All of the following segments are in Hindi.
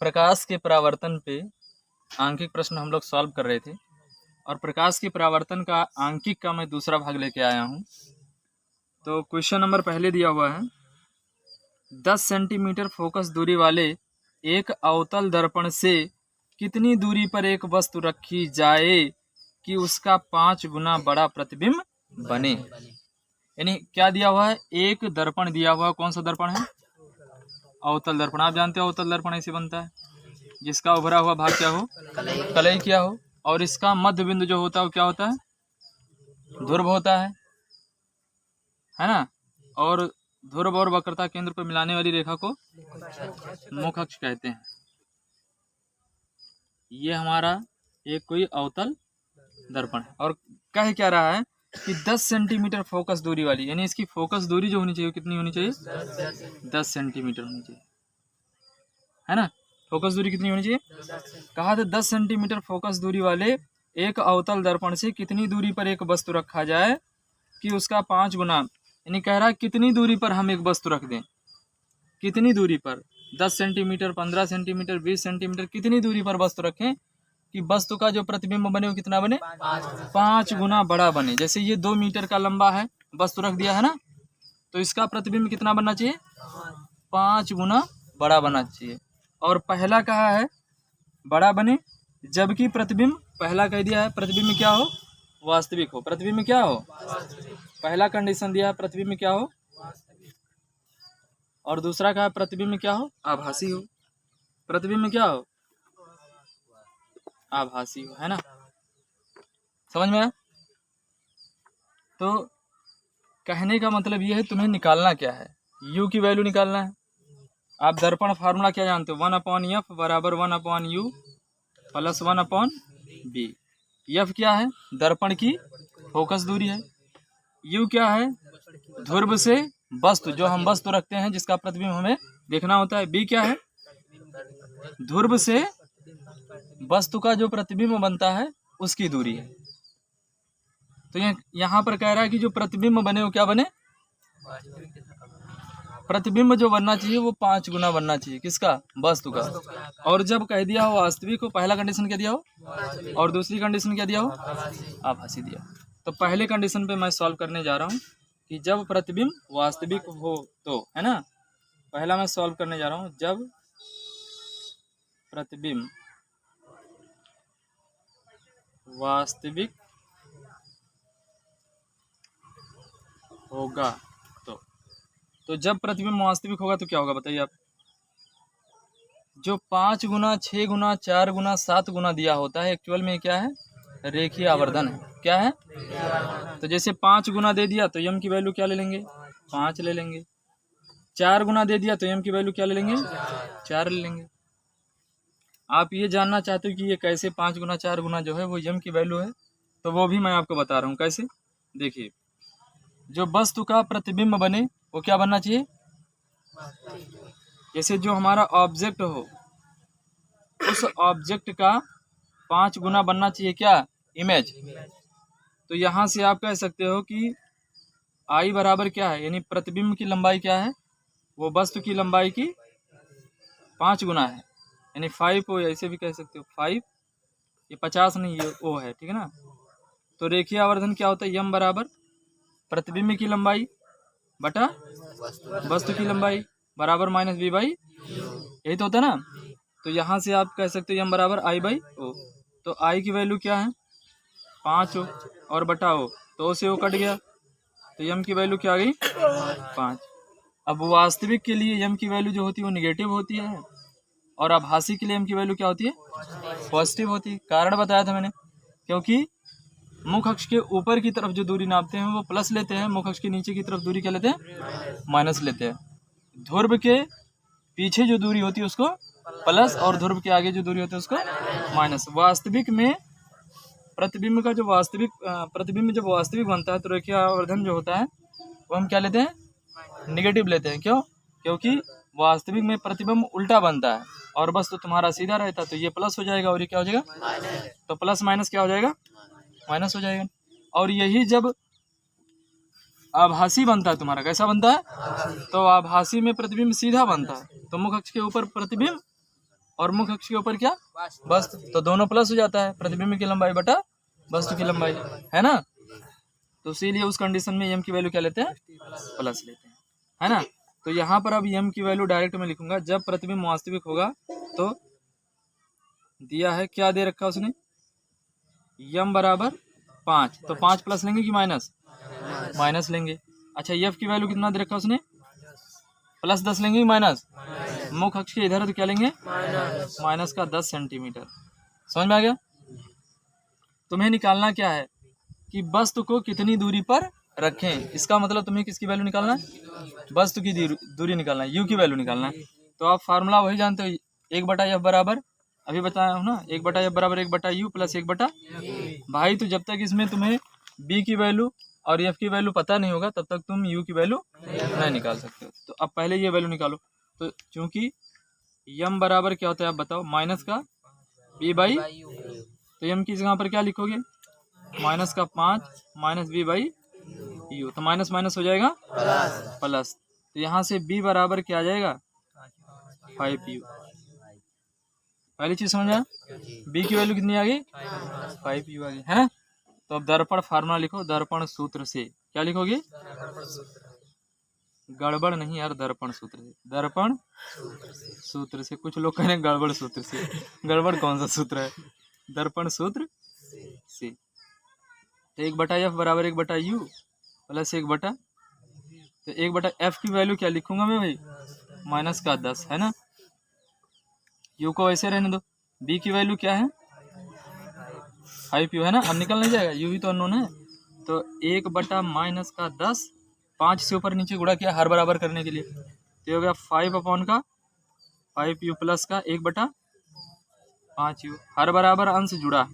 प्रकाश के परावर्तन पे आंकिक प्रश्न हम लोग सॉल्व कर रहे थे और प्रकाश के परावर्तन का आंकिक का मैं दूसरा भाग लेके आया हूँ। तो क्वेश्चन नंबर पहले दिया हुआ है 10 सेंटीमीटर फोकस दूरी वाले एक अवतल दर्पण से कितनी दूरी पर एक वस्तु रखी जाए कि उसका 5 गुना बड़ा प्रतिबिंब बने। यानी क्या दिया हुआ है, एक दर्पण दिया हुआ है। कौन सा दर्पण है? अवतल दर्पण। आप जानते हो अवतल दर्पण ऐसे बनता है जिसका उभरा हुआ भाग क्या हो, कलई क्या हो, और इसका मध्य बिंदु जो होता है वो क्या होता है, ध्रुव होता है ना। और ध्रुव और वक्रता केंद्र पर मिलाने वाली रेखा को मुख अक्ष कहते हैं। ये हमारा एक कोई अवतल दर्पण है और कह क्या रहा है कि 10 सेंटीमीटर फोकस दूरी वाली, यानी इसकी फोकस दूरी जो होनी चाहिए कितनी होनी चाहिए, 10 सेंटीमीटर होनी चाहिए, है ना। फोकस दूरी कितनी होनी चाहिए, कहा था 10 सेंटीमीटर फोकस दूरी वाले एक अवतल दर्पण से कितनी दूरी पर एक वस्तु रखा जाए कि उसका 5 गुना, यानी कह रहा है कितनी दूरी पर हम एक वस्तु रख दें, कितनी दूरी पर, 10 सेंटीमीटर, 15 सेंटीमीटर, 20 सेंटीमीटर, कितनी दूरी पर वस्तु रखें कि वस्तु का जो प्रतिबिंब बने वो कितना बने, 5 गुना बड़ा बने। जैसे ये 2 मीटर का लंबा है, वस्तु रख दिया है ना, तो इसका प्रतिबिंब कितना बनना चाहिए, 5 गुना बड़ा बनना चाहिए। और पहला कहा है बड़ा बने, जबकि प्रतिबिंब, पहला कह दिया है प्रतिबिंब क्या हो, वास्तविक हो। प्रतिबिंब क्या हो, पहला कंडीशन दिया है प्रतिबिंब क्या हो, और दूसरा कहा प्रतिबिंब क्या हो, आभासी हो। प्रतिबिंब क्या हो, आभासी हो, है ना। समझ में आया? तो कहने का मतलब ये है तुम्हें निकालना क्या है, u की वैल्यू निकालना है। आप दर्पण फार्मूला क्या जानते हो, 1/f बराबर 1/u प्लस 1/b। f क्या है, दर्पण की फोकस दूरी है। u क्या है, ध्रुव से वस्तु, जो हम वस्तु रखते हैं जिसका प्रतिबिंब हमें देखना होता है। b क्या है, ध्रुव से वस्तु का जो प्रतिबिंब बनता है उसकी दूरी है। तो यहाँ पर कह रहा है कि जो प्रतिबिंब बने वो क्या बने, प्रतिबिंब जो बनना चाहिए वो 5 गुना बनना चाहिए, किसका, वस्तु का। और जब कह दिया हो वास्तविक हो, पहला कंडीशन क्या दिया हो, और दूसरी कंडीशन क्या दिया हो, आभासी दिया। तो पहले कंडीशन पे मैं सॉल्व करने जा रहा हूँ कि जब प्रतिबिंब वास्तविक हो तो, है ना। पहला मैं सॉल्व करने जा रहा हूँ, जब प्रतिबिंब वास्तविक होगा तो जब प्रतिबिंब वास्तविक होगा तो क्या होगा बताइए आप। जो 5 गुना, 6 गुना, 4 गुना, 7 गुना दिया होता है एक्चुअल में क्या है, रेखीय आवर्धन है। क्या है, तो जैसे 5 गुना दे दिया तो m की वैल्यू क्या ले लेंगे, 5 ले लेंगे। 4 गुना दे दिया तो m की वैल्यू क्या ले लेंगे, 4 ले लेंगे। आप ये जानना चाहते हो कि ये कैसे 5 गुना 4 गुना जो है वो m की वैल्यू है, तो वो भी मैं आपको बता रहा हूँ कैसे। देखिए, जो वस्तु का प्रतिबिंब बने वो क्या बनना चाहिए, जैसे जो हमारा ऑब्जेक्ट हो उस ऑब्जेक्ट का 5 गुना बनना चाहिए क्या, इमेज। तो यहाँ से आप कह सकते हो कि I बराबर क्या है, यानी प्रतिबिंब की लंबाई क्या है, वो वस्तु की लंबाई की 5 गुना है, यानी 5 हो, ऐसे भी कह सकते हो 5, ये 50 नहीं, ये O है, ठीक है ना। तो रेखीय आवर्धन क्या होता है, m बराबर प्रतिबिंब की लंबाई बटा वस्तु की लंबाई बराबर माइनस b बाई, यही तो होता है ना। तो यहाँ से आप कह सकते हो m बराबर I बाई O। तो I की वैल्यू क्या है, 5 हो, और बटा O, तो O से O कट गया, तो m की वैल्यू क्या आ गई, 5। अब वास्तविक के लिए m की वैल्यू जो होती है वो निगेटिव होती है, और आभासी के लिए m की वैल्यू क्या होती है, पॉजिटिव होती है। कारण बताया था मैंने, क्योंकि मुख अक्ष के ऊपर की तरफ जो दूरी नापते हैं वो प्लस लेते हैं, मुख अक्ष के नीचे की तरफ दूरी क्या लेते हैं, माइनस लेते हैं। ध्रुव के पीछे जो दूरी होती है उसको प्लस, और ध्रुव के आगे जो दूरी होती है उसको माइनस। वास्तविक में प्रतिबिंब का जो वास्तविक प्रतिबिंब जब वास्तविक बनता है तो रेखीय आवर्धन जो होता है वो हम क्या लेते हैं, निगेटिव लेते हैं। क्यों, क्योंकि वास्तविक में प्रतिबिंब उल्टा बनता है और बस तो तुम्हारा सीधा रहता, तो ये प्लस हो जाएगा और ये क्या हो जाएगा, तो प्लस माइनस क्या हो जाएगा, माइनस हो जाएगा। और यही जब आभासी बनता है तुम्हारा, कैसा बनता है, तो आभासी में प्रतिबिंब सीधा बनता है, तो मुख अक्ष के ऊपर प्रतिबिंब और मुख्य अक्ष के ऊपर क्या, वस्तु, तो दोनों प्लस हो जाता है, प्रतिबिंब की लंबाई बटा वस्तु की लंबाई, है ना। तो इसीलिए उस कंडीशन में m की वैल्यू क्या लेते हैं, प्लस लेते हैं, है ना। तो यहाँ पर अब m की वैल्यू डायरेक्ट में लिखूंगा, जब प्रतिबिंब वास्तविक होगा तो दिया है, क्या दे रखा उसने, m बराबर 5, तो 5 प्लस लेंगे कि माइनस, माइनस लेंगे। अच्छा f की वैल्यू कितना दे रखा उसने, प्लस 10 लेंगे कि माइनस, मुख्य अक्ष के इधर तो क्या लेंगे, माइनस का 10 सेंटीमीटर। समझ में आ गया। तुम्हें निकालना क्या है कि वस्तु को कितनी दूरी पर रखें, इसका मतलब तुम्हें किसकी वैल्यू निकालना है, वस्तु की दूरी निकालना है, यू की वैल्यू निकालना है। तो आप फार्मूला वही जानते हो, 1/f बराबर, अभी बताया हूँ ना, 1/f बराबर 1/u प्लस 1/, भाई तो जब तक इसमें तुम्हें b की वैल्यू और f की वैल्यू पता नहीं होगा तब तक तुम u की वैल्यू नहीं निकाल सकते हो। तो अब पहले ये वैल्यू निकालो। तो चूंकि m बराबर क्या होता है आप बताओ, माइनस का b बाई, तो m की जगह पर क्या लिखोगे, माइनस का 5 माइनस b बाई u, तो माइनस माइनस हो जाएगा प्लस, तो यहाँ से b बराबर क्या आ जाएगा, 5u। पहली चीज समझ आया, b की वैल्यू कितनी आ गई, 5u आ गई, है ना। तो अब दर्पण फार्मूला लिखो, दर्पण सूत्र से क्या लिखोगे, गड़बड़ नहीं यार, दर्पण सूत्र से, दर्पण सूत्र से। कुछ लोग कह रहे हैं गड़बड़ सूत्र से, गड़बड़ कौन सा सूत्र है, दर्पण सूत्र से। तो 1/f बराबर 1/u प्लस 1/, तो 1/f की वैल्यू क्या लिखूंगा मैं भाई, माइनस का 10, है ना। u को ऐसे रहने दो, b की वैल्यू क्या है, 5u, है ना। अब निकल नहीं जाएगा, u ही तो अननोन है, तो 1/, माइनस का 10, 5 से ऊपर नीचे गुणा किया हर बराबर करने के लिए, तो हो गया 5/5u प्लस का 1/5u, हर बराबर अंश जुड़ा।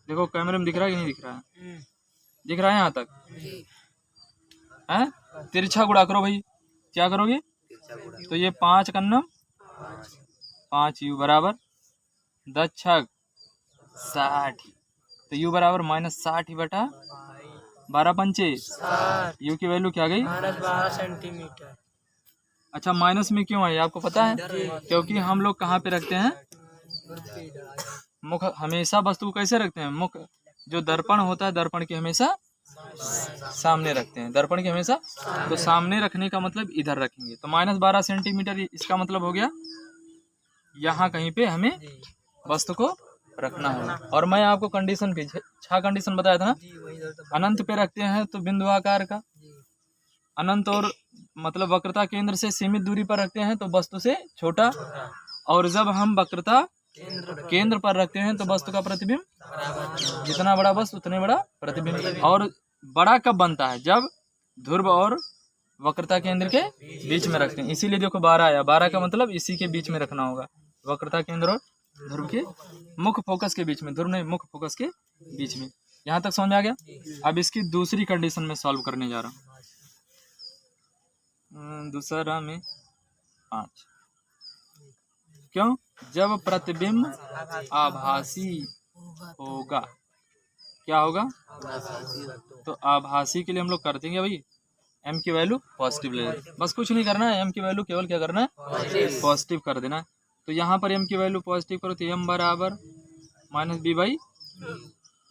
देखो कैमरे में दिख रहा है कि नहीं दिख रहा है, दिख रहा है यहाँ तक, है। तिरछा गुणा करो भाई, क्या करोगे, तो ये 5 कन्नम 5u बराबर 10 छक 60, तो u बराबर -60/12 u की वैल्यू क्या गई, -12 सेंटीमीटर। अच्छा माइनस में क्यों आई आपको पता है, क्योंकि हम लोग कहाँ पे रखते हैं, मुख, हमेशा वस्तु को कैसे रखते हैं, मुख जो दर्पण होता है दर्पण के हमेशा सामने रखते हैं, दर्पण के हमेशा, तो सामने रखने का मतलब इधर रखेंगे, तो -12 सेंटीमीटर, इसका मतलब हो गया यहाँ कहीं पे हमें वस्तु को रखना होगा। और मैं आपको कंडीशन भी 6 कंडीशन बताया था ना, अनंत पे रखते हैं तो बिंदु आकार का, अनंत और मतलब वक्रता केंद्र से सीमित दूरी पर रखते हैं तो वस्तु से छोटा, और जब हम वक्रता केंद्र पर रखते हैं तो वस्तु का प्रतिबिंब, जितना बड़ा वस्तु उतने बड़ा प्रतिबिंब। और बड़ा कब बनता है, जब ध्रुव और वक्रता केंद्र के बीच में रखते हैं, इसीलिए देखो 12 आया, 12 का मतलब इसी के बीच में रखना होगा, वक्रता केंद्र और ध्रुव के मुख्य फोकस के बीच में, ध्रुव नहीं मुख्य फोकस के बीच में। यहाँ तक समझ में आ गया। अब इसकी दूसरी कंडीशन में सॉल्व करने जा रहा हूँ, दूसरा में 5, क्यों, जब प्रतिबिंब आभासी होगा, क्या होगा, तो आभासी के लिए हम लोग कर देंगे भाई m की वैल्यू पॉजिटिव ले लेते, बस कुछ नहीं करना है, m की वैल्यू केवल क्या करना है, पॉजिटिव कर देना। तो यहाँ पर m की वैल्यू पॉजिटिव करो तो m बराबर -b बाई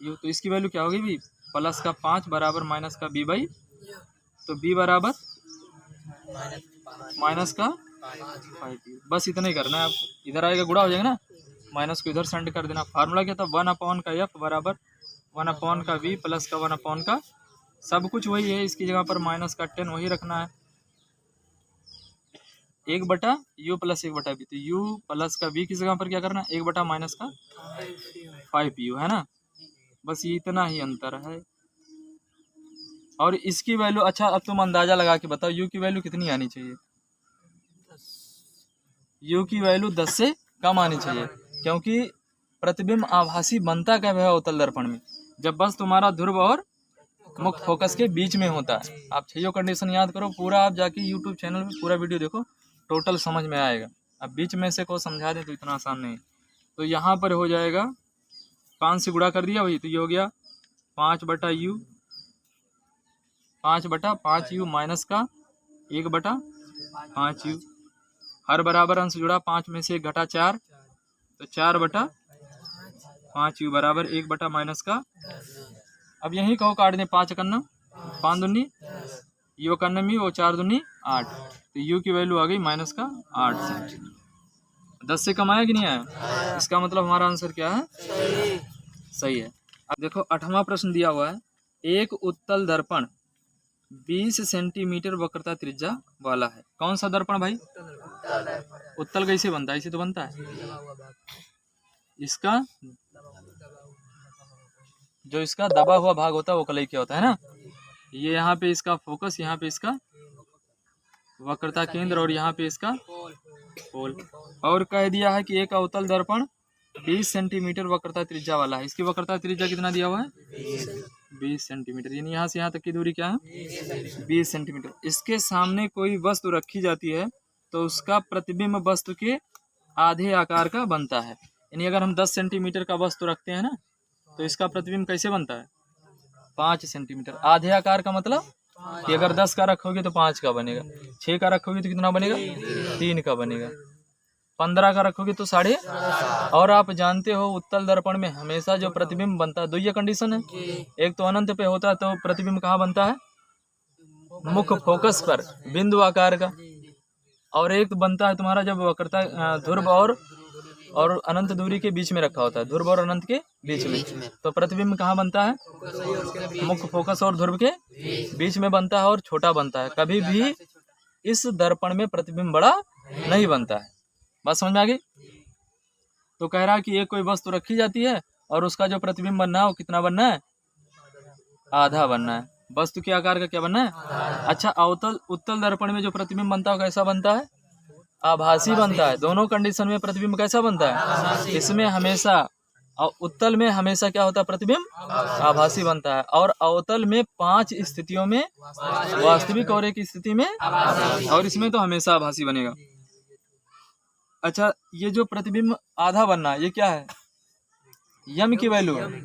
u, तो इसकी वैल्यू क्या होगी भी, प्लस का 5 बराबर माइनस का b बाई, तो b बराबर माइनस का 5u, बस इतना ही करना है आपको, इधर आएगा गुणा हो जाएगा ना, माइनस को इधर सेंड कर देना। फार्मूला क्या था, 1/f बराबर 1/v प्लस का 1/, का सब कुछ वही है, इसकी जगह पर माइनस का 10 वही रखना है, 1/u प्लस 1/v, तो u प्लस का v की जगह पर क्या करना है, 1/ माइनस का 5u, है ना। बस ये इतना ही अंतर है। और इसकी वैल्यू, अच्छा अब तुम अंदाजा लगा के बताओ u की वैल्यू कितनी आनी चाहिए, u की वैल्यू 10 से कम आनी चाहिए, क्योंकि प्रतिबिंब आभासी बनता कब है अवतल दर्पण में, जब बस तुम्हारा ध्रुव और मुख्य फोकस के बीच में होता है। आप 6 कंडीशन याद करो, पूरा आप जाके यूट्यूब चैनल में पूरा वीडियो देखो, टोटल समझ में आएगा। अब बीच में से को समझा दे तो इतना आसान नहीं। तो यहाँ पर हो जाएगा 5 से गुणा कर दिया वही, तो ये हो गया 5/u, 5/5u माइनस का 1/5u, हर बराबर अंश जुड़ा, 5 में से 1 घटा 4, तो 4/5u बराबर 1/-, अब यही कहो काट दें, 5 एकन्नम 5 दूनी यू एकन्नम यू और 4 दूनी 8, तो यू की वैल्यू आ गई -8 सेंटीमीटर। 10 से कम आया कि नहीं आया? इसका मतलब हमारा आंसर क्या है? सही है। अब देखो 8वां प्रश्न दिया हुआ है, एक उत्तल दर्पण 20 सेंटीमीटर वक्रता त्रिज्या वाला है। कौन सा दर्पण भाई? उत्तल कैसे बनता है? ऐसे तो बनता है। इसका जो इसका दबा हुआ भाग होता है वो कलई क्या होता है ना, ये यहाँ पे इसका फोकस, यहाँ पे इसका वक्रता केंद्र और यहाँ पे इसका पोल। और कह दिया है कि एक अवतल दर्पण 20 सेंटीमीटर वक्रता त्रिज्या वाला है। इसकी वक्रता त्रिज्या कितना दिया हुआ है? 20 सेंटीमीटर, यानी यहाँ से यहाँ तक की दूरी क्या है? 20 सेंटीमीटर। इसके सामने कोई वस्तु रखी जाती है तो उसका प्रतिबिंब वस्तु के आधे आकार का बनता है। यानी अगर हम 10 सेंटीमीटर का वस्तु रखते हैं ना, तो इसका प्रतिबिंब कैसे बनता है? 5 सेंटीमीटर। आधे आकार का मतलब कि अगर 10 का रखोगे तो 5 का बनेगा, 6 का रखोगे तो कितना बनेगा? 3 का बनेगा, 15 का रखोगे तो 6.5। और आप जानते हो उत्तल दर्पण में हमेशा जो प्रतिबिंब बनता है, दो ये कंडीशन है, एक तो अनंत पे होता है तो प्रतिबिंब कहाँ बनता है? मुख्य फोकस पर बिंदु आकार का, और एक तो बनता है तुम्हारा जब वक्रता ध्रुव और अनंत दूरी के बीच में रखा होता है, ध्रुव और अनंत के बीच में, तो प्रतिबिंब कहाँ बनता है? मुख्य फोकस और ध्रुव के बीच में बनता है और छोटा बनता है। कभी भी इस दर्पण में प्रतिबिंब बड़ा नहीं बनता है। बात समझ में आ गई? तो कह रहा है कि एक कोई वस्तु रखी जाती है और उसका जो प्रतिबिंब बनना है वो कितना बनना है? आधा बनना है। वस्तु के आकार का क्या बनना है? अच्छा, उत्तल दर्पण में जो प्रतिबिंब बनता है कैसा बनता है? आभासी बनता है। दोनों कंडीशन में प्रतिबिंब कैसा बनता है? इसमें हमेशा, उत्तल में हमेशा क्या होता है? प्रतिबिंब आभासी बनता है, और अवतल में 5 स्थितियों में वास्तविक और एक स्थिति में, और इसमें तो हमेशा आभासी बनेगा। अच्छा, ये जो प्रतिबिंब आधा बनना है ये क्या है? यम की वैल्यू है।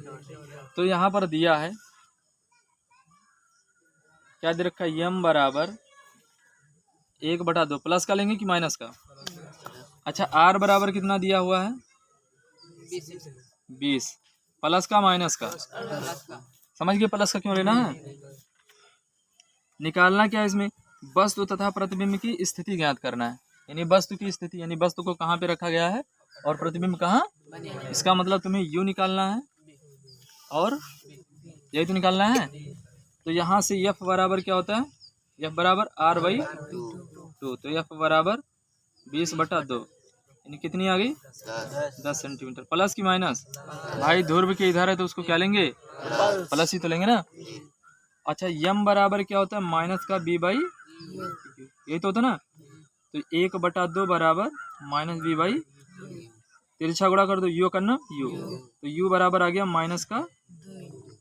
तो यहाँ पर दिया है, क्या दे रखा है? यम बराबर 1/2। प्लस का लेंगे कि माइनस का? अच्छा, आर बराबर कितना दिया हुआ है? 20। प्लस का माइनस का? समझ गए प्लस का क्यों लेना है? निकालना क्या है इसमें? वस्तु तथा प्रतिबिंब की स्थिति ज्ञात करना है। यानी वस्तु की स्थिति, यानी वस्तु को कहाँ पे रखा गया है और प्रतिबिंब कहाँ, इसका मतलब तुम्हें यू निकालना है और यही तो निकालना है। तो यहाँ से एफ बराबर क्या होता है? एफ बराबर r/2। तो एफ बराबर 20/2, यानी कितनी आ गई? 10 सेंटीमीटर। प्लस की माइनस? भाई ध्रुव के इधर है तो उसको क्या लेंगे? प्लस ही तो लेंगे ना। अच्छा, यम बराबर क्या होता है? माइनस का b/, यही तो होता ना। तो 1/2 बराबर -b/, तिरछा गुणा कर दो, यू करना यू, तो यू बराबर आ गया माइनस का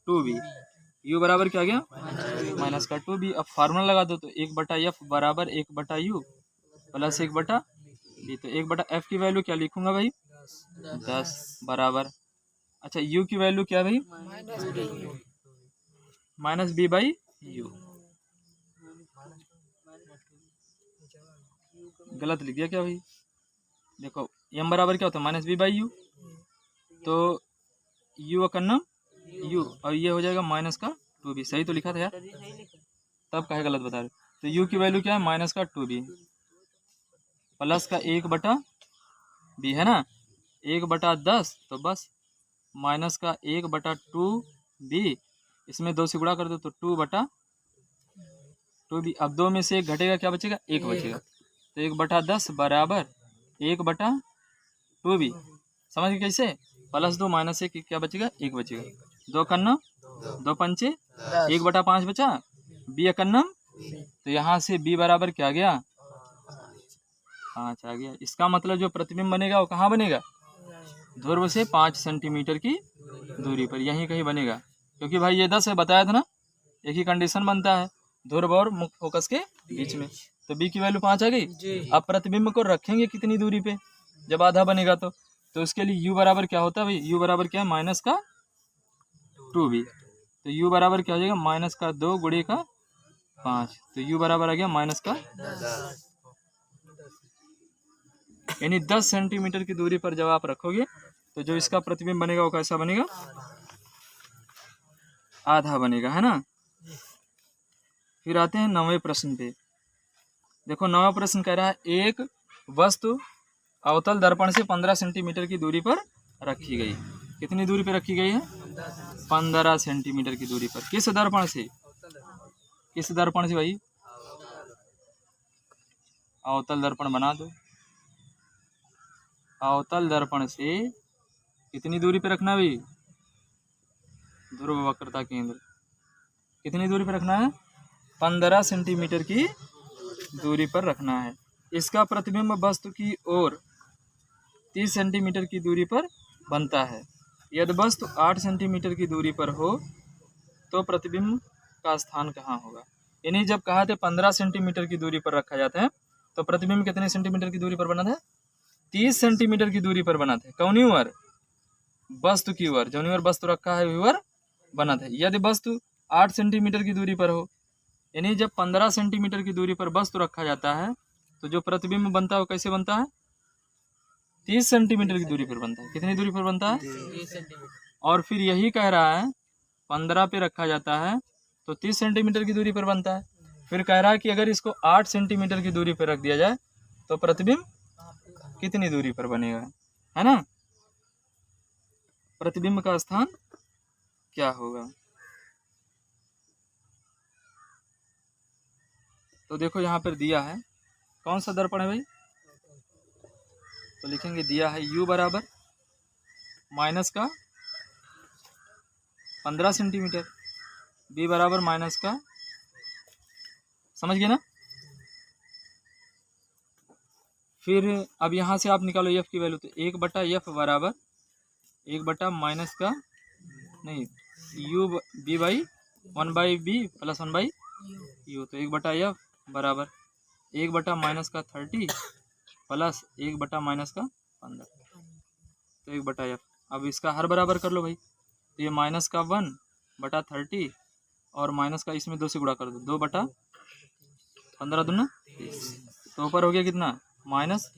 2b। यू बराबर क्या आ गया? माइनस का 2b। अब फार्मूला लगा दो, तो 1/f बराबर 1/u प्लस 1/b। तो 1/f की वैल्यू क्या लिखूंगा भाई? 10 बराबर, अच्छा u की वैल्यू क्या भाई? -b/u। गलत लिख दिया क्या भाई? देखो m बराबर क्या होता है? -b/u, तो u करना u, और ये हो जाएगा माइनस का 2b। सही तो लिखा था यार, तब काहे गलत बता रहे? तो u की वैल्यू क्या है? माइनस का 2b प्लस का 1/b है ना, 1/10, तो बस माइनस का 1/2b, इसमें 2 से गुणा कर दो तो 2/2b। अब 2 में से 1 घटेगा, क्या बचेगा? 1 बचेगा। तो 1/10 बराबर 1/2b। समझ गए कैसे? प्लस 2 माइनस 1, क्या बचेगा? 1 बचेगा। 2 कन्नम 2 पंचे 1/5 बचा, b कन्नम, तो यहाँ से b बराबर क्या आ गया? 5 आ गया। इसका मतलब जो प्रतिबिंब बनेगा वो कहाँ बनेगा? ध्रुव से 5 सेंटीमीटर की दूरी पर, यहीं कहीं बनेगा। क्योंकि भाई ये 10 है, बताया था ना, एक ही कंडीशन बनता है ध्रुव और मुख्य फोकस के बीच में। तो b की वैल्यू 5 आ गई। अब प्रतिबिंब को रखेंगे कितनी दूरी पे जब आधा बनेगा? तो उसके लिए u बराबर क्या होता है भाई? u बराबर क्या है? माइनस का 2b। तो u बराबर क्या हो जाएगा? माइनस का 2 गुणे का 5, तो u बराबर आ गया माइनस का 10। यानी 10 सेंटीमीटर की दूरी पर जब आप रखोगे तो जो इसका प्रतिबिंब बनेगा वो कैसा बनेगा, आधा बनेगा, है ना। फिर आते हैं 9वें प्रश्न पे। देखो 9वां प्रश्न कह रहा है एक वस्तु अवतल दर्पण से 15 सेंटीमीटर की दूरी पर रखी गई। कितनी दूरी पर रखी गई है, 15 सेंटीमीटर की दूरी पर। किस दर्पण से, किस दर्पण से भाई, अवतल दर्पण बना दो। अवतल दर्पण से कितनी दूरी पे रखना है भाई, ध्रुव वक्रता केंद्र, कितनी दूरी पे रखना है, 15 सेंटीमीटर की दूरी पर रखना है। इसका प्रतिबिंब वस्तु की ओर 30 सेंटीमीटर की दूरी पर बनता है। यदि वस्तु 8 सेंटीमीटर की दूरी पर हो तो प्रतिबिंब का स्थान कहाँ होगा। यानी जब कहा थे 15 सेंटीमीटर की दूरी पर रखा जाता है तो प्रतिबिंब कितने सेंटीमीटर की दूरी पर बना था, 30 सेंटीमीटर की दूरी पर बना था। कौनी ओर, वस्तु की ओर, जौनी ओर वस्तु रखा है वही ओर बना था। यदि वस्तु 8 सेंटीमीटर की दूरी पर हो, यानी जब 15 सेंटीमीटर की दूरी पर वस्तु रखा जाता है तो जो प्रतिबिंब बनता है वो कैसे बनता है, 30 सेंटीमीटर की दूरी पर बनता है। कितनी दूरी पर बनता है, 30 सेंटीमीटर। और फिर यही कह रहा है 15 पे रखा जाता है तो 30 सेंटीमीटर की दूरी पर बनता है। फिर कह रहा है कि अगर इसको 8 सेंटीमीटर की दूरी पर रख दिया जाए तो प्रतिबिंब कितनी दूरी पर बनेगा, है ना। प्रतिबिंब का स्थान क्या होगा। तो देखो यहाँ पर दिया है, कौन सा दर्पण है भाई, तो लिखेंगे दिया है u बराबर माइनस का 15 सेंटीमीटर, b बराबर माइनस का, समझ गए ना। फिर अब यहाँ से आप निकालो f की वैल्यू, तो 1/f बराबर 1 माइनस का नहीं u b by 1/b plus 1/u, तो 1/f बराबर 1 माइनस का 30 प्लस 1 माइनस का 15, तो 1/f। अब इसका हर बराबर कर लो भाई, तो ये माइनस का 1/30 और माइनस का इसमें 2 से गुणा कर दो, 2/15 दूना 30, तो ऊपर हो गया कितना, माइनस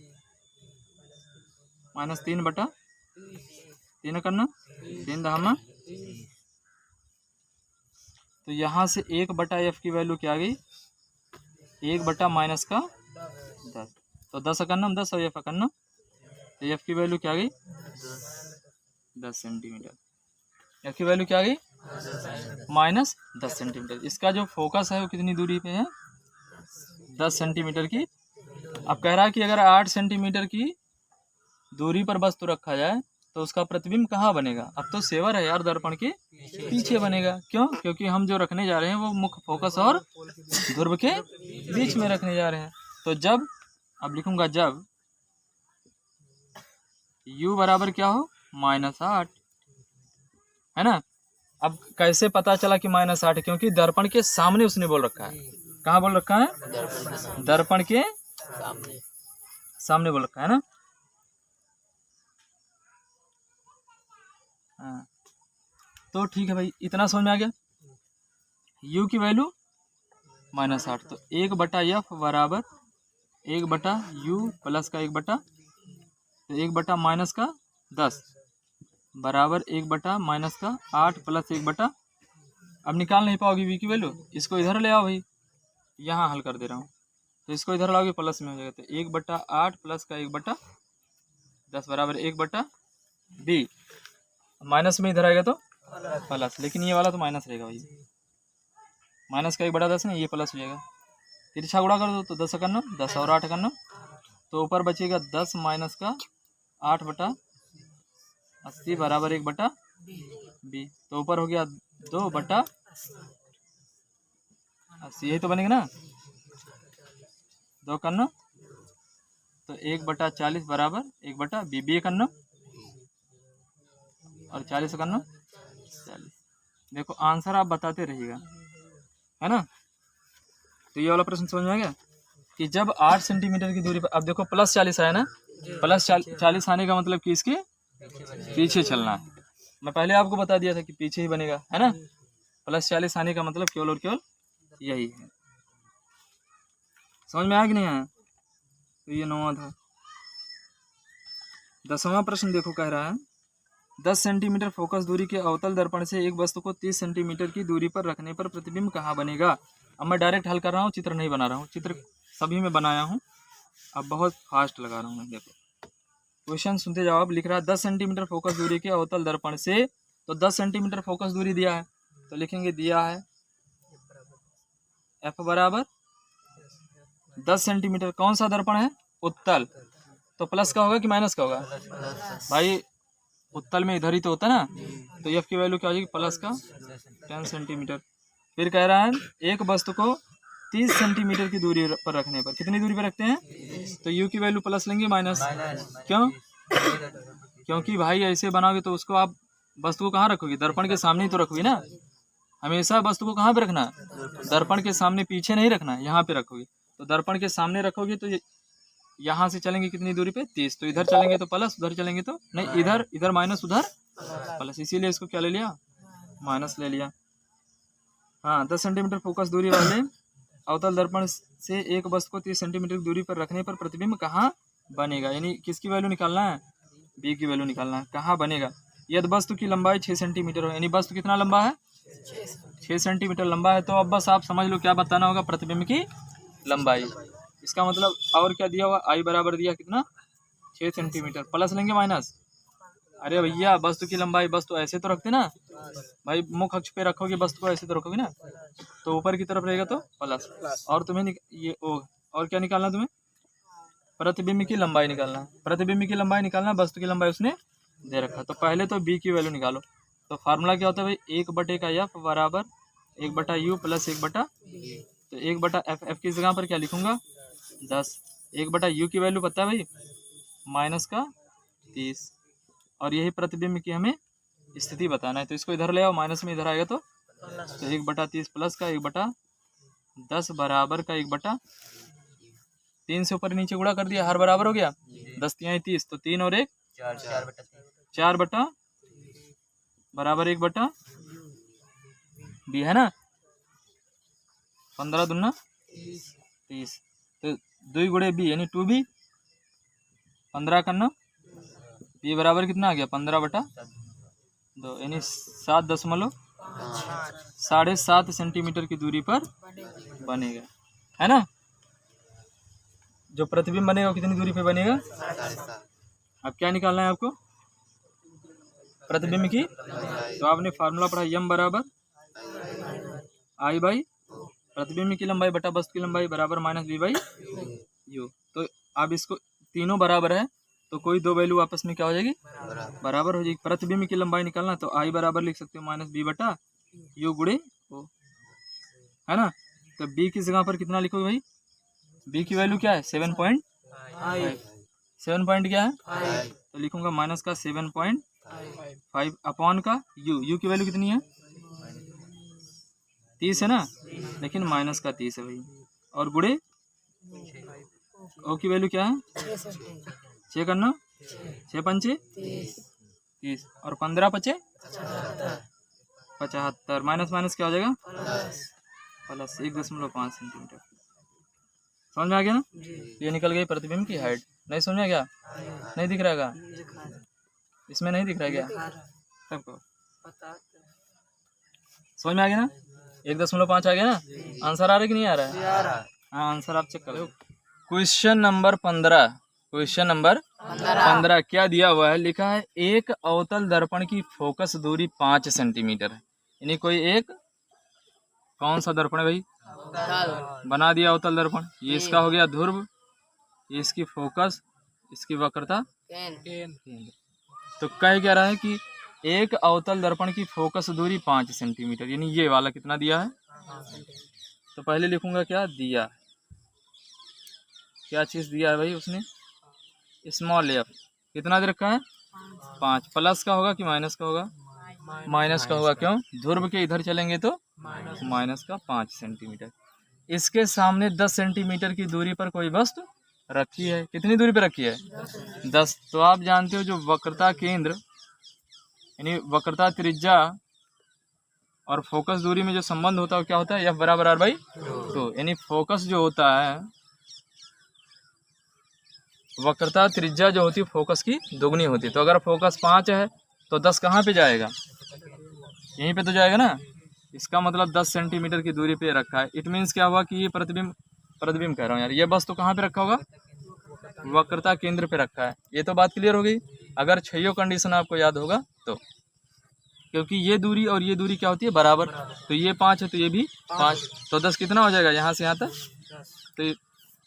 3/3 करना 3 दहामा, तो यहाँ से 1/f की वैल्यू क्या आ गई, 1 माइनस का 10, तो 10 करना 10 और f करना, तो f की वैल्यू क्या आ गई 10 सेंटीमीटर। f की वैल्यू क्या आ गई -10 सेंटीमीटर। इसका जो फोकस है वो कितनी दूरी पे है, 10 सेंटीमीटर की। अब कह रहा है कि अगर 8 सेंटीमीटर की दूरी पर वस्तु रखा जाए तो उसका प्रतिबिंब कहाँ बनेगा। अब तो सेवर है यार, दर्पण के पीछे बनेगा। क्यों, क्योंकि हम जो रखने जा रहे हैं वो मुख्य फोकस और ध्रुव के बीच में रखने जा रहे हैं। तो जब, अब लिखूंगा जब u बराबर क्या हो -8, है ना। अब कैसे पता चला कि -8, क्योंकि दर्पण के सामने उसने बोल रखा है। कहाँ बोल रखा है, दर्पण के सामने बोल रखा है ना। हाँ, तो ठीक है भाई, इतना समझ में आ गया। u की वैल्यू -8, तो 1/f बराबर 1/u प्लस का 1/, तो 1 माइनस का 10 बराबर 1 माइनस का 8 प्लस 1। अब निकाल नहीं पाओगी v की वैल्यू, इसको इधर ले आओ भाई, यहाँ हल कर दे रहा हूँ, तो इसको इधर लाओगे प्लस में हो जाएगा, तो 1/8 प्लस का 1/10 बराबर 1/b, माइनस में इधर आएगा तो प्लस, लेकिन ये वाला तो माइनस रहेगा भाई, माइनस का 1/10 नहीं, ये प्लस हो जाएगा। तिरछा गुणा कर दो तो 10 करना 10 और 8 करना, तो ऊपर बचेगा 10 माइनस का 8/80 बराबर 1/b, तो ऊपर हो गया 2/80, यही तो बनेगा ना, 2 करना, तो 1/40 बराबर 1/b, b करना और 40 करना 40। देखो आंसर आप बताते रहिएगा, है ना। तो ये वाला प्रश्न समझ में आ गया कि जब 8 सेंटीमीटर की दूरी पर, अब देखो +40 आया ना, +40 आने का मतलब कि इसके पीछे चलना है। मैं पहले आपको बता दिया था कि पीछे ही बनेगा, है ना। +40 आने का मतलब केवल और केवल यही है। समझ में आया कि नहीं आया। तो ये 9वां था। 10वां प्रश्न देखो, कह रहा है 10 सेंटीमीटर फोकस दूरी के अवतल दर्पण से एक वस्तु को 30 सेंटीमीटर की दूरी पर रखने पर प्रतिबिंब कहाँ बनेगा। अब मैं डायरेक्ट हल कर रहा हूँ, चित्र नहीं बना रहा हूँ, चित्र सभी में बनाया हूँ, अब बहुत फास्ट लगा रहा हूँ मैं। देखो क्वेश्चन सुनते जाओ। अब लिख रहा है 10 सेंटीमीटर फोकस दूरी के अवतल दर्पण से, तो 10 सेंटीमीटर फोकस दूरी दिया है, तो लिखेंगे दिया है एफ बराबर 10 सेंटीमीटर। कौन सा दर्पण है, उत्तल, तो प्लस का होगा कि माइनस का होगा भाई, उत्तल में इधर ही तो होता है ना, तो एफ की वैल्यू क्या हो जाएगी, प्लस का 10 सेंटीमीटर। फिर कह रहा है एक वस्तु को 30 सेंटीमीटर की दूरी पर रखने पर, कितनी दूरी पर रखते हैं, तो यू की वैल्यू प्लस लेंगे माइनस, क्यों, क्योंकि भाई ऐसे बनाओगे तो उसको आप वस्तु को कहाँ रखोगे, दर्पण के सामने ही तो रखोगे ना, हमेशा वस्तु को कहाँ पे रखना है, दर्पण के सामने, पीछे नहीं रखना है, यहाँ पे रखोगे, तो दर्पण के सामने रखोगे तो यहाँ से चलेंगे कितनी दूरी पे 30, तो इधर चलेंगे तो प्लस, उधर चलेंगे तो नहीं, इधर इधर माइनस, उधर प्लस, इसीलिए इसको क्या ले लिया, माइनस ले लिया। हाँ 10 सेंटीमीटर फोकस दूरी वाले अवतल दर्पण से एक वस्तु को 30 सेंटीमीटर की दूरी पर रखने पर प्रतिबिंब कहाँ बनेगा, यानी किसकी वैल्यू निकालना है, बी की वैल्यू निकालना है, कहाँ बनेगा। यदि वस्तु की लंबाई 6 सेंटीमीटर हो, यानी वस्तु कितना लंबा है, 6 सेंटीमीटर लंबा है, तो अब बस आप समझ लो क्या बताना होगा, प्रतिबिंब की लंबाई। इसका मतलब और क्या दिया हुआ, आई बराबर दिया कितना 6 सेंटीमीटर, प्लस लेंगे माइनस, अरे भैया वस्तु की लंबाई, वस्तु ऐसे तो रखते ना भाई, मुख्य अक्ष पे रखोगे वस्तु को, ऐसे तो रखोगे ना, तो ऊपर की तरफ रहेगा तो प्लस, और तुम्हें ये और क्या निकालना, तुम्हें प्रतिबिंब की लंबाई निकालना है, प्रतिबिंब की लंबाई निकालना, वस्तु की लंबाई उसने दे रखा, तो पहले तो बी की वैल्यू निकालो। तो फार्मूला क्या होता है भाई, 1 का एफ बराबर 1/u प्लस 1/, तो 1/एफ, एफ की जगह पर क्या लिखूंगा 10, 1/u की वैल्यू पता है भाई माइनस का 30, और यही प्रतिबिंब की हमें स्थिति बताना है, तो इसको इधर ले आओ, माइनस में इधर आएगा तो 1/30 प्लस का 1/10 बराबर का 1/3 से ऊपर नीचे गुणा कर दिया, हर बराबर हो गया, 10 तिहाई 30, तो 3 और 1 4 बराबर 1 बी है ना, 15 दूना 30, तो 2 गुणे बी यानी 2b, 15 करना, बी बराबर कितना आ गया 15/2, यानी 7.7 सेंटीमीटर की दूरी पर बनेगा, है ना। जो प्रतिबिंब बनेगा कितनी दूरी पे बनेगा, अब क्या निकालना है आपको, प्रतिबिंब की, तो आपने फार्मूला पढ़ा यम बराबर आई बाई प्रतिबिंब की लंबाई बटा वस्तु की लंबाई बराबर माइनस बी बाई यू। तो अब इसको तीनों बराबर है, तो कोई दो वैल्यू आपस में क्या हो जाएगी, बराबर हो जाएगी। प्रतिबिंब की लंबाई निकालना, तो आई बराबर लिख सकते हो माइनस बी बटा यू गुणे ओ, है ना। तो बी की जगह पर कितना लिखोगे भाई, बी की वैल्यू क्या है 7.5, 7 पॉइंट क्या है, तो लिखूंगा माइनस का 7.5 अपॉन का यू की वैल्यू कितनी है 30 है ना, लेकिन माइनस का 30 है भाई, और गुणे ओ की वैल्यू क्या है 6 करना, 6 पंचे 30, और 15 पचे 75, माइनस माइनस क्या हो जाएगा प्लस 1.5 सेंटीमीटर। समझ में आ गया ना, ये निकल गई प्रतिबिंब की हाइट। नहीं समझ में क्या, नहीं दिख रहा है, इसमें नहीं दिख रहा है क्या सबको, समझ में आ गया ना, 1.5 आ गया ना, आंसर आ रहा है कि नहीं आ रहा है, हाँ आंसर आप चेक कर लो। क्वेश्चन नंबर 15, क्वेश्चन नंबर 15 क्या दिया हुआ है, लिखा है एक अवतल दर्पण की फोकस दूरी 5 सेंटीमीटर है, यानी कोई एक कौन सा दर्पण है भाई, बना दिया अवतल दर्पण, ये इसका हो गया ध्रुव, ये इसकी फोकस, इसकी वक्रता केंद्र। तो कह क्या रहा है कि एक अवतल दर्पण की फोकस दूरी 5 सेंटीमीटर, यानी ये वाला कितना दिया है, तो पहले लिखूंगा क्या दिया, क्या चीज़ दिया है भाई उसने, स्मॉल एफ कितना दे रखा है 5, प्लस का होगा कि माइनस का होगा, माइनस का होगा, क्यों ध्रुव के इधर चलेंगे तो माइनस का 5 सेंटीमीटर। इसके सामने 10 सेंटीमीटर की दूरी पर कोई वस्तु रखी है, कितनी दूरी पर रखी है 10, तो आप जानते हो जो वक्रता केंद्र यानी वक्रता त्रिज्या और फोकस दूरी में जो संबंध होता है क्या होता है, एफ बराबर आर बाई 2, यानी फोकस जो होता है वक्रता त्रिज्या जो होती है फोकस की दोगुनी होती है। तो अगर फोकस 5 है तो 10 कहाँ पे जाएगा, यहीं पे तो जाएगा ना। इसका मतलब 10 सेंटीमीटर की दूरी पे रखा है। इट मीन्स क्या हुआ कि ये प्रतिबिंब कह रहा हूँ यार, ये वस्तु कहाँ पे रखा होगा, वक्रता केंद्र पे रखा है। ये तो बात क्लियर हो गई, अगर छयो कंडीशन आपको याद होगा तो। क्योंकि ये दूरी और ये दूरी क्या होती है, बराबर। तो ये 5 है तो ये भी 5, तो 10 कितना हो जाएगा यहाँ से यहाँ तक। तो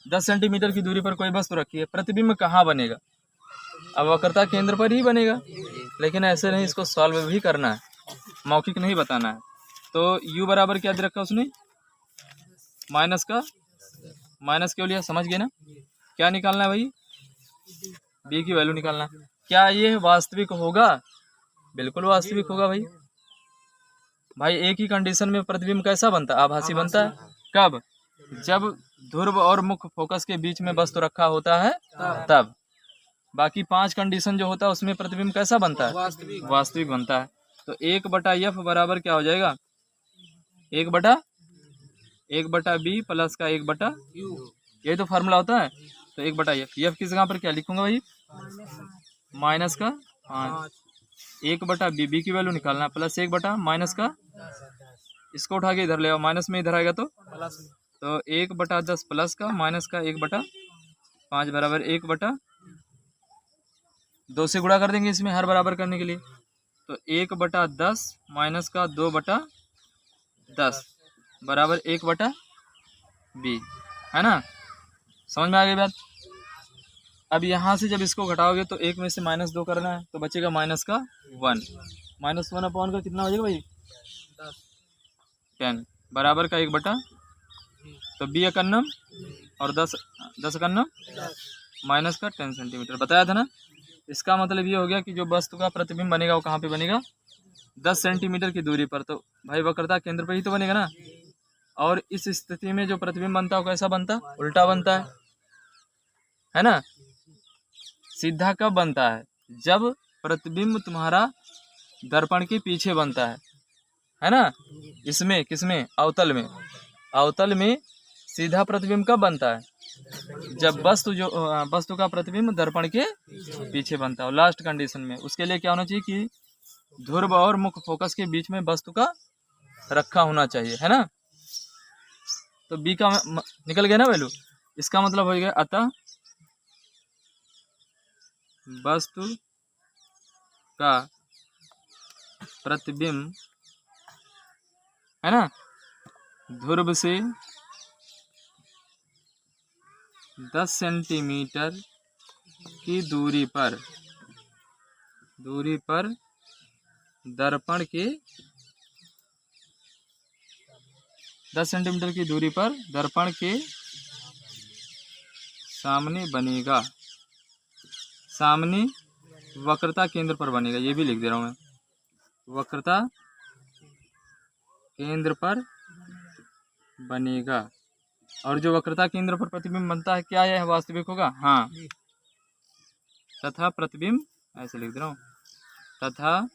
10 सेंटीमीटर की दूरी पर कोई वस्तु रखी है, प्रतिबिंब कहाँ बनेगा, अब वक्रता केंद्र पर ही बनेगा। लेकिन ऐसे नहीं, इसको सॉल्व भी करना है, मौखिक नहीं बताना है। तो u बराबर क्या दे रखा उसने, माइनस का माइनस क्यों लिया, समझ गए ना। क्या निकालना है भाई, b की वैल्यू निकालना है। क्या ये वास्तविक होगा, बिल्कुल वास्तविक होगा भाई। भाई एक ही कंडीशन में प्रतिबिंब कैसा बनता है, आभासी बनता है। कब, जब ध्रुव और मुख्य फोकस के बीच में वस्तु रखा होता है तब। बाकी 5 कंडीशन जो होता है उसमें प्रतिबिंब कैसा बनता है, वास्तविक बनता है। तो 1/f बराबर क्या हो जाएगा, 1/b प्लस का 1/u, यही तो फार्मूला होता है। तो 1/f, f किस जगह पर क्या लिखूंगा भाई, माइनस का 5, 1/b, b की वैल्यू निकालना प्लस 1 माइनस का, इसको उठा के इधर ले आओ, माइनस में इधर आएगा तो 1/10 प्लस का माइनस का 1/5 बराबर 1/2 से गुणा कर देंगे इसमें हर बराबर करने के लिए। तो 1/10 माइनस का 2/10 बराबर 1/b, है ना। समझ में आ गई बात। अब यहाँ से जब इसको घटाओगे तो 1 में से -2 करना है, तो बचेगा -1, -1 अपॉन का कितना हो जाएगा भाई, 10 बराबर का 1/, तो b एकन्नम और 10 एकन्नम माइनस का 10 सेंटीमीटर बताया था ना। इसका मतलब ये हो गया कि जो वस्तु का प्रतिबिंब बनेगा वो कहाँ पे बनेगा, 10 सेंटीमीटर की दूरी पर। तो भाई वक्रता केंद्र पर ही तो बनेगा ना। और इस स्थिति में जो प्रतिबिंब बनता है वो कैसा बनता है, उल्टा बनता है ना। सीधा कब बनता है, जब प्रतिबिंब तुम्हारा दर्पण के पीछे बनता है ना। इसमें किसमें, अवतल में। अवतल में सीधा प्रतिबिंब कब बनता है, जब वस्तु का प्रतिबिंब दर्पण के पीछे बनता है। लास्ट कंडीशन में उसके लिए क्या होना चाहिए कि ध्रुव और मुख्य फोकस के बीच में वस्तु का रखा होना चाहिए, है ना। तो बी का निकल गया ना वैल्यू। इसका मतलब हो गया अतः वस्तु का प्रतिबिंब, है ना, ध्रुव से 10 सेंटीमीटर की दूरी पर दर्पण के 10 सेंटीमीटर की दूरी पर दर्पण के सामने बनेगा, सामने वक्रता केंद्र पर बनेगा। ये भी लिख दे रहा हूँ मैं, वक्रता केंद्र पर बनेगा। और जो वक्रता केंद्र पर प्रतिबिंब बनता है क्या यह वास्तविक होगा, हाँ। तथा प्रतिबिंब, ऐसे लिख दे रहा हूँ, तथा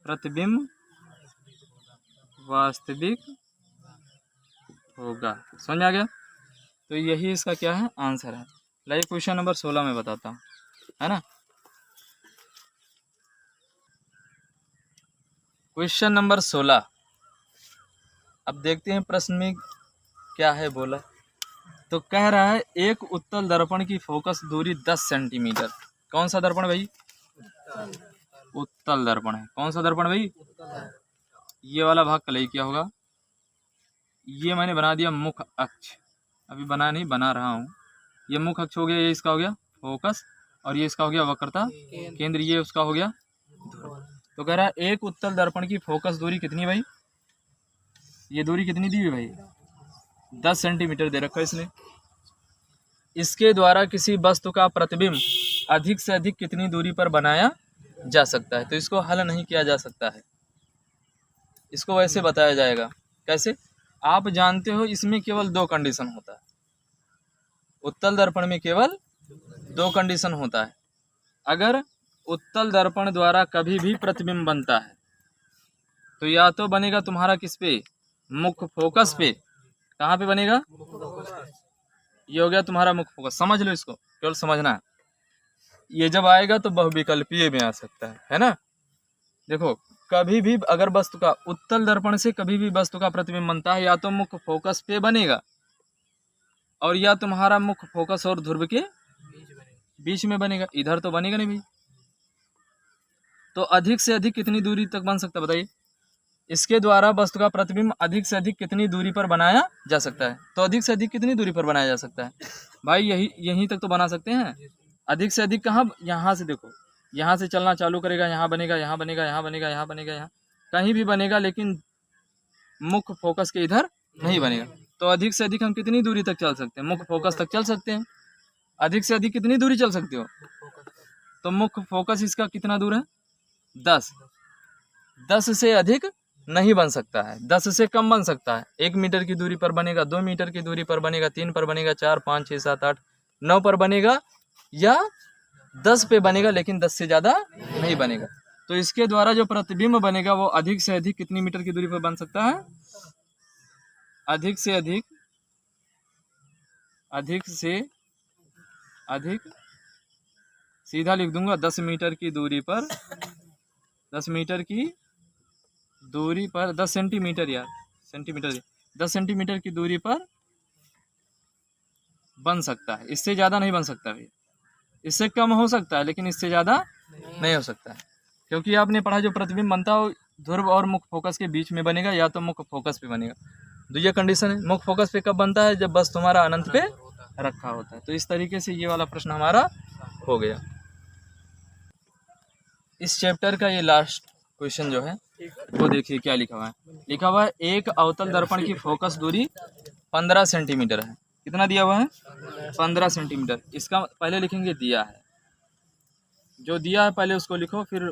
प्रतिबिंब वास्तविक होगा। समझ में आ गया। तो यही इसका क्या है, आंसर है। लाइए क्वेश्चन नंबर 16 में बताता हूँ, है ना। क्वेश्चन नंबर 16, अब देखते हैं प्रश्न में क्या है बोला। तो कह रहा है एक उत्तल दर्पण की फोकस दूरी 10 सेंटीमीटर। कौन सा दर्पण भाई, उत्तल दर्पण है। कौन सा दर्पण भाई, ये वाला भाग कलई क्या होगा, ये मैंने बना दिया मुख्य अक्ष, अभी बना रहा हूँ। ये मुख्य अक्ष हो गया, ये इसका हो गया फोकस, और ये इसका हो गया वक्रता केंद्र, ये उसका हो गया ध्रुव। तो कह रहा है एक उत्तल दर्पण की फोकस दूरी कितनी भाई, ये दूरी कितनी दी हुई भाई, 10 सेंटीमीटर दे रखा है इसने। इसके द्वारा किसी वस्तु का प्रतिबिंब अधिक से अधिक कितनी दूरी पर बनाया जा सकता है। तो इसको हल नहीं किया जा सकता है, इसको वैसे बताया जाएगा। कैसे, आप जानते हो इसमें केवल 2 कंडीशन होता है, उत्तल दर्पण में केवल 2 कंडीशन होता है। अगर उत्तल दर्पण द्वारा कभी भी प्रतिबिंब बनता है तो या तो बनेगा तुम्हारा किस पे, मुख्य फोकस पे। कहाँ पे बनेगा, ये हो गया तुम्हारा मुख्य फोकस, समझ लो इसको, केवल समझना है। ये जब आएगा तो बहुविकल्पीय में आ सकता है ना। देखो कभी भी अगर वस्तु का उत्तल दर्पण से कभी भी वस्तु का प्रतिबिंब बनता है, या तो मुख्य फोकस पे बनेगा और या तुम्हारा मुख्य फोकस और ध्रुव के बीच में बनेगा, इधर तो बनेगा नहीं भाई। तो अधिक से अधिक कितनी दूरी तक बन सकता है बताइए? इसके द्वारा वस्तु का प्रतिबिंब अधिक से अधिक कितनी दूरी पर बनाया जा सकता है? तो अधिक से अधिक कितनी दूरी पर बनाया जा सकता है भाई? यहीं तक तो बना सकते हैं। अधिक से अधिक कहाँ? यहाँ से देखो, यहाँ से चलना चालू करेगा, यहाँ बनेगा, यहाँ बनेगा, यहाँ बनेगा, यहाँ बनेगा, यहाँ कहीं भी बनेगा, लेकिन मुख्य फोकस के इधर नहीं बनेगा। तो अधिक से अधिक हम कितनी दूरी तक चल सकते हैं? मुख्य फोकस तक चल सकते हैं। अधिक से अधिक कितनी दूरी चल सकते हो? तो मुख्य फोकस इसका कितना दूर है? 10। 10 से अधिक नहीं बन सकता है, 10 से कम बन सकता है। 1 मीटर की दूरी पर बनेगा, 2 मीटर की दूरी पर बनेगा, 3 पर बनेगा, 4, 5, 6, 7, 8, 9 पर बनेगा, या 10 पे बनेगा, लेकिन 10 से ज़्यादा नहीं बनेगा। तो इसके द्वारा जो प्रतिबिंब बनेगा वो अधिक से अधिक कितनी मीटर की दूरी पर बन सकता है? अधिक से अधिक सीधा लिख दूंगा 10 मीटर की दूरी पर, 10 मीटर की दूरी पर, 10 सेंटीमीटर, यार सेंटीमीटर, 10 सेंटीमीटर की दूरी पर बन सकता है। इससे ज़्यादा नहीं बन सकता भाई। इससे कम हो सकता है, लेकिन इससे ज़्यादा नहीं हो सकता है, क्योंकि आपने पढ़ा जो प्रतिबिंब बनता है ध्रुव और मुख्य फोकस के बीच में बनेगा, या तो मुख्य फोकस पे बनेगा। तो ये कंडीशन है। मुख्य फोकस पे कब बनता है? जब बस तुम्हारा अनंत पे रखा होता है। तो इस तरीके से ये वाला प्रश्न हमारा हो गया। इस चैप्टर का ये लास्ट क्वेश्चन जो है वो देखिए क्या लिखा हुआ है। लिखा हुआ है एक अवतल दर्पण की फोकस दूरी 15 सेंटीमीटर है। कितना दिया हुआ है? 15 सेंटीमीटर। इसका पहले लिखेंगे दिया है, जो दिया है पहले उसको लिखो, फिर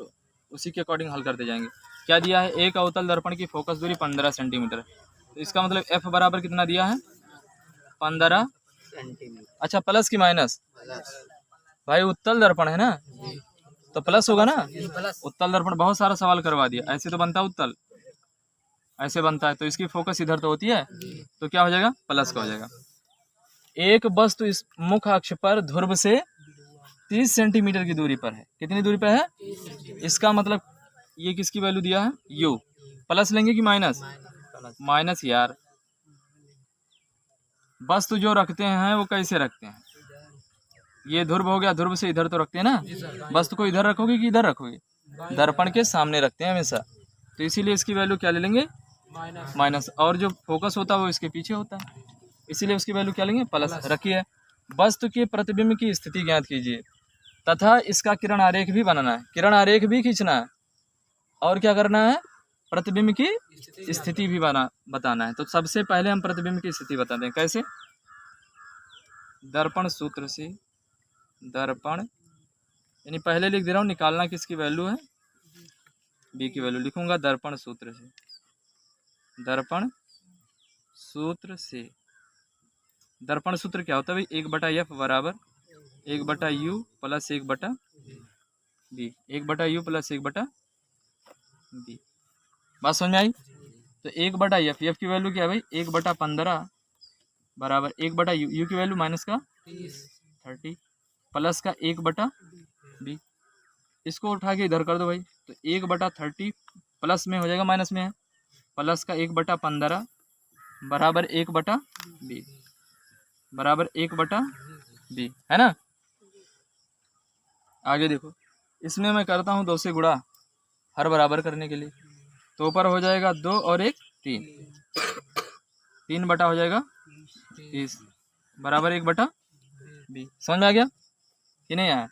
उसी के अकॉर्डिंग हल करते जाएंगे। क्या दिया है? एक अवतल दर्पण की फोकस दूरी 15 सेंटीमीटर। तो इसका मतलब एफ बराबर कितना दिया है? 15 सेंटीमीटर। अच्छा, प्लस की माइनस? भाई उत्तल दर्पण है ना, तो प्लस होगा ना। उत्तल दर्पण बहुत सारा सवाल करवा दिया। ऐसे तो बनता है उत्तल, ऐसे बनता है, तो इसकी फोकस इधर तो होती है, तो क्या हो जाएगा? प्लस का हो जाएगा। एक वस्तु इस मुख्य अक्ष पर ध्रुव से 30 सेंटीमीटर की दूरी पर है। कितनी दूरी पर है? इसका मतलब ये किसकी वैल्यू दिया है? यू। प्लस लेंगे कि माइनस? माइनस यार। वस्तु जो रखते हैं वो कैसे रखते हैं? ये ध्रुव हो गया, ध्रुव से इधर तो रखते हैं ना। वस्तु को इधर रखोगे कि इधर रखोगे? दर्पण के सामने रखते हैं हमेशा, तो इसीलिए इसकी वैल्यू क्या ले लेंगे? माइनस। और जो फोकस होता है वो इसके पीछे होता है, इसीलिए उसकी वैल्यू क्या लेंगे? प्लस। रखिए। वस्तु के प्रतिबिंब की स्थिति ज्ञात कीजिए तथा इसका किरण आरेख भी बनाना है। किरण आरेख भी खींचना है, और क्या करना है? प्रतिबिंब की स्थिति भी बताना है। तो सबसे पहले हम प्रतिबिंब की स्थिति बताते हैं। कैसे? दर्पण सूत्र से, दर्पण यानी पहले लिख दे रहा हूँ, निकालना किसकी वैल्यू है? बी की वैल्यू लिखूंगा दर्पण सूत्र से। दर्पण सूत्र से, दर्पण सूत्र क्या होता है भाई? 1/f बराबर 1/u plus 1/b, 1/u plus 1/b। बात समझ में आई? तो 1/f, एफ की वैल्यू क्या है भाई? 1/15 बराबर 1/u, यू की वैल्यू माइनस का 30 प्लस का 1/b। इसको उठा के इधर कर दो भाई, तो 1/30 प्लस में हो जाएगा, माइनस में है, प्लस का 1/15 बराबर 1/b बराबर 1/b, है ना। आगे देखो, इसमें मैं करता हूँ 2 से गुणा हर बराबर करने के लिए, तो ऊपर हो जाएगा 2 और 1 3, 3 बटा हो जाएगा 30 बराबर 1/b। समझ में आ गया कि नहीं आया?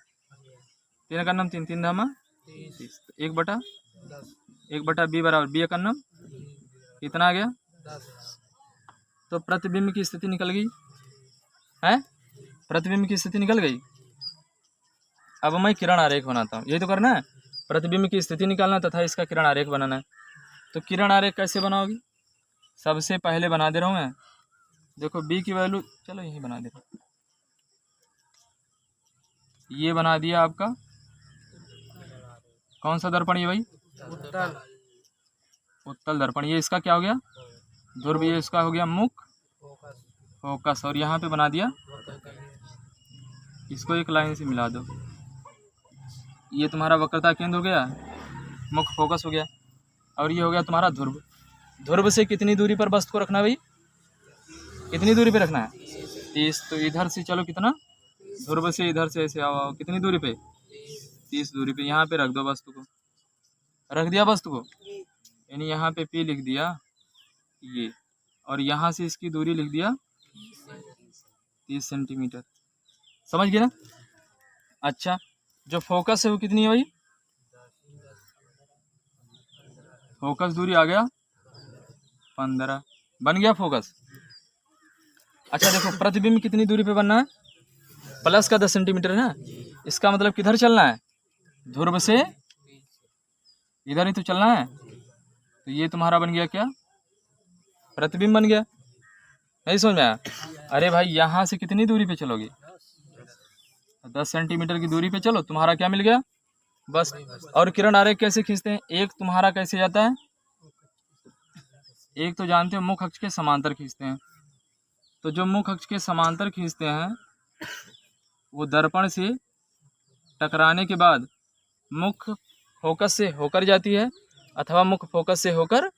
3 का नाम 3, 3 धामा 30, 1/b बराबर b का नाम कितना आ गया? 10। तो प्रतिबिंब की स्थिति निकल गई है, प्रतिबिंब की स्थिति निकल गई। अब मैं किरण आरेख बनाता हूँ, यही तो करना है, प्रतिबिंब की स्थिति निकालना तथा इसका किरण आरेख बनाना है। तो किरण आरेख कैसे बनाओगी? सबसे पहले बना दे रहा हूँ मैं, देखो b की वैल्यू, चलो यही बना दे रहा हूँ, ये बना दिया आपका कौन सा दर्पण? ये भाई उत्तल दर्पण। ये इसका क्या हो गया? ध्रुव। ये इसका हो गया मुख्य फोकस, और यहाँ पे बना दिया, इसको एक लाइन से मिला दो। ये तुम्हारा वक्रता केंद्र हो गया, मुख्य फोकस हो गया, और ये हो गया तुम्हारा ध्रुव। ध्रुव से कितनी दूरी पर वस्तु को रखना है भाई? कितनी दूरी पे रखना है? 30। तो इधर से चलो कितना, ध्रुव से इधर से ऐसे आओ, कितनी दूरी पे? 30 दूरी पे। यहाँ पे रख दो वस्तु को, रख दिया वस्तु को, यानी यहाँ पे P लिख दिया ये, और यहाँ से इसकी दूरी लिख दिया 30 सेंटीमीटर। समझ गए ना? अच्छा, जो फोकस है वो कितनी है भाई? फोकस दूरी आ गया 15, बन गया फोकस। अच्छा देखो, प्रतिबिंब कितनी दूरी पे बनना है? प्लस का 10 सेंटीमीटर है ना, इसका मतलब किधर चलना है? ध्रुव से इधर ही तो चलना है। तो ये तुम्हारा बन गया क्या? प्रतिबिंब बन गया। नहीं समझ में आया? अरे भाई यहाँ से कितनी दूरी पे चलोगे? 10 सेंटीमीटर की दूरी पे चलो, तुम्हारा क्या मिल गया? बस। और किरण आरेख कैसे खींचते हैं? एक तुम्हारा कैसे जाता है? एक तो जानते हो मुख्य अक्ष के समांतर खींचते हैं। तो जो मुख्य अक्ष के समांतर खींचते हैं वो दर्पण से टकराने के बाद मुख्य फोकस से होकर जाती है, अथवा मुख्य फोकस से होकर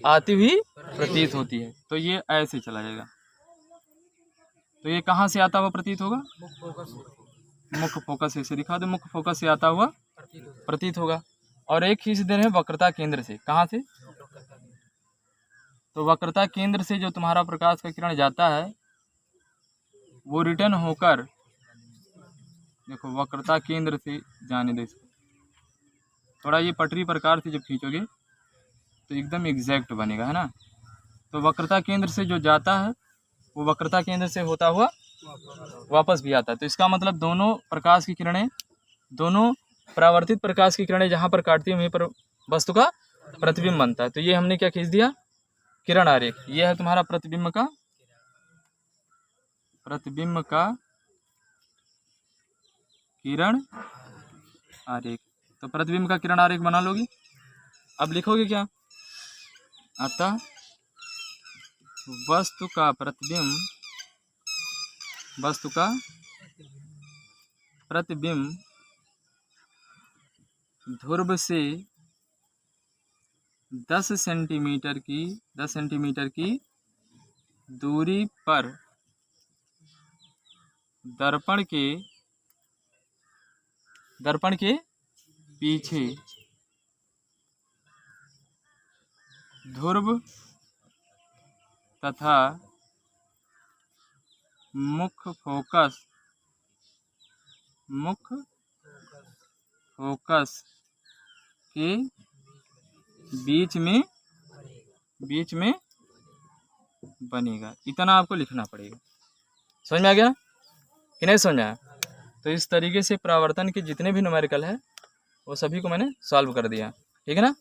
आती हुई प्रतीत होती है। तो ये ऐसे चला जाएगा। तो ये कहाँ से आता हुआ प्रतीत होगा? मुख्य फोकस से। इसे दिखा दो, मुख्य फोकस से आता हुआ प्रतीत होगा। और एक खींच दे रहे हैं वक्रता केंद्र से। कहाँ से? तो वक्रता केंद्र से जो तुम्हारा प्रकाश का किरण जाता है वो रिटर्न होकर, देखो वक्रता केंद्र से जाने दो इसको, थोड़ा ये पटरी प्रकार से जब खींचोगे तो एकदम एग्जैक्ट बनेगा, है ना। तो वक्रता केंद्र से जो जाता है वो वक्रता केंद्र से होता हुआ वापस भी आता है। तो इसका मतलब दोनों प्रकाश की किरणें, दोनों परावर्तित प्रकाश की किरणें जहाँ पर काटती है वहीं पर वस्तु का प्रतिबिंब बनता है। तो ये हमने क्या खींच दिया? किरण आरेख। ये है तुम्हारा प्रतिबिंब का किरण आरेख। तो प्रतिबिंब का किरण आरेख बना लोगी। अब लिखोगे क्या? अतः वस्तु का प्रतिबिंब ध्रुव से 10 सेंटीमीटर की दूरी पर दर्पण के पीछे ध्रुव तथा मुख्य फोकस के बीच में बनेगा। इतना आपको लिखना पड़ेगा। समझ में आ गया कि नहीं समझ में आया? तो इस तरीके से परावर्तन के जितने भी न्यूमेरिकल है वो सभी को मैंने सॉल्व कर दिया। ठीक है ना।